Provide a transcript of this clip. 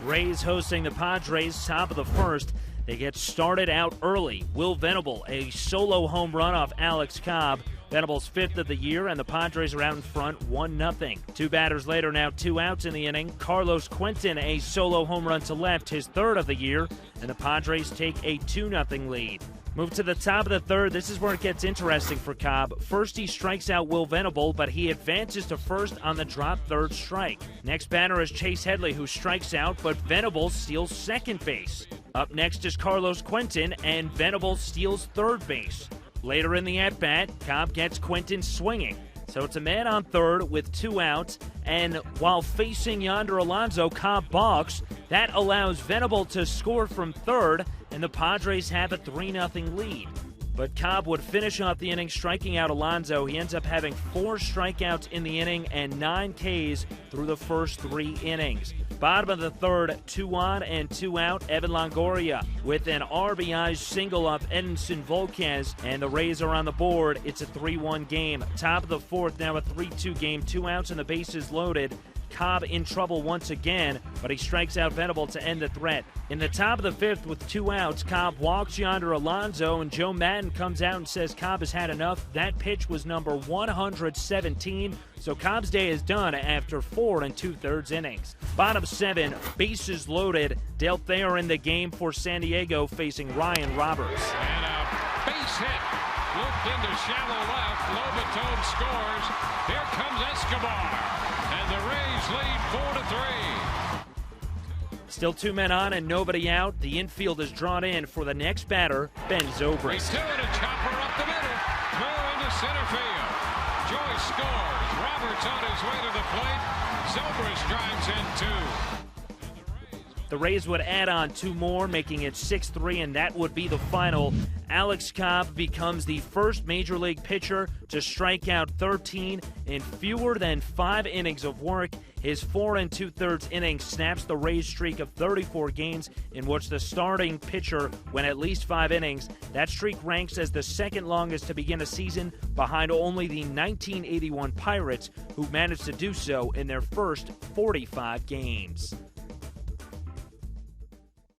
Rays hosting the Padres, top of the first. They get started out early. Will Venable, a solo home run off Alex Cobb. Venable's fifth of the year, and the Padres are out in front 1-0. Two batters later, now 2 outs in the inning. Carlos Quentin, a solo home run to left, his third of the year, and the Padres take a 2-0 lead. Move to the top of the third. This is where it gets interesting for Cobb. First, he strikes out Will Venable, but he advances to first on the drop third strike. Next batter is Chase Headley, who strikes out, but Venable steals second base. Up next is Carlos Quentin, and Venable steals third base. Later in the at-bat, Cobb gets Quentin swinging. So it's a man on third with 2 outs, and while facing Yonder Alonso, Cobb balks. That allows Venable to score from third, and the Padres have a 3-0 lead. But Cobb would finish off the inning striking out Alonso. He ends up having 4 strikeouts in the inning and 9 Ks through the first 3 innings. Bottom of the third, 2 on and 2 out, Evan Longoria with an RBI single off Edinson Volquez, and the Rays are on the board. It's a 3-1 game. Top of the fourth, now a 3-2 game, 2 outs and the bases loaded. Cobb in trouble once again, but he strikes out Venable to end the threat. In the top of the fifth with 2 outs, Cobb walks Yonder Alonso, and Joe Madden comes out and says Cobb has had enough. That pitch was number 117, so Cobb's day is done after 4 2/3 innings. Bottom 7, bases loaded. Dale Thayer in the game for San Diego facing Ryan Roberts. And a base hit. Looped into shallow left. Lobaton scores. Here comes Escobar. And the Rays lead 4-3. Still 2 men on and nobody out. The infield is drawn in for the next batter, Ben Zobrist. 3-2 and a chopper up the middle. Throw into center field. Joyce scores. Roberts on his way to the plate. Zobrist drives in 2. The Rays would add on 2 more, making it 6-3, and that would be the final. Alex Cobb becomes the first Major League pitcher to strike out 13 in fewer than 5 innings of work. His 4 2/3 innings snaps the Rays' streak of 34 games in which the starting pitcher went at least 5 innings. That streak ranks as the second longest to begin a season, behind only the 1981 Pirates, who managed to do so in their first 45 games.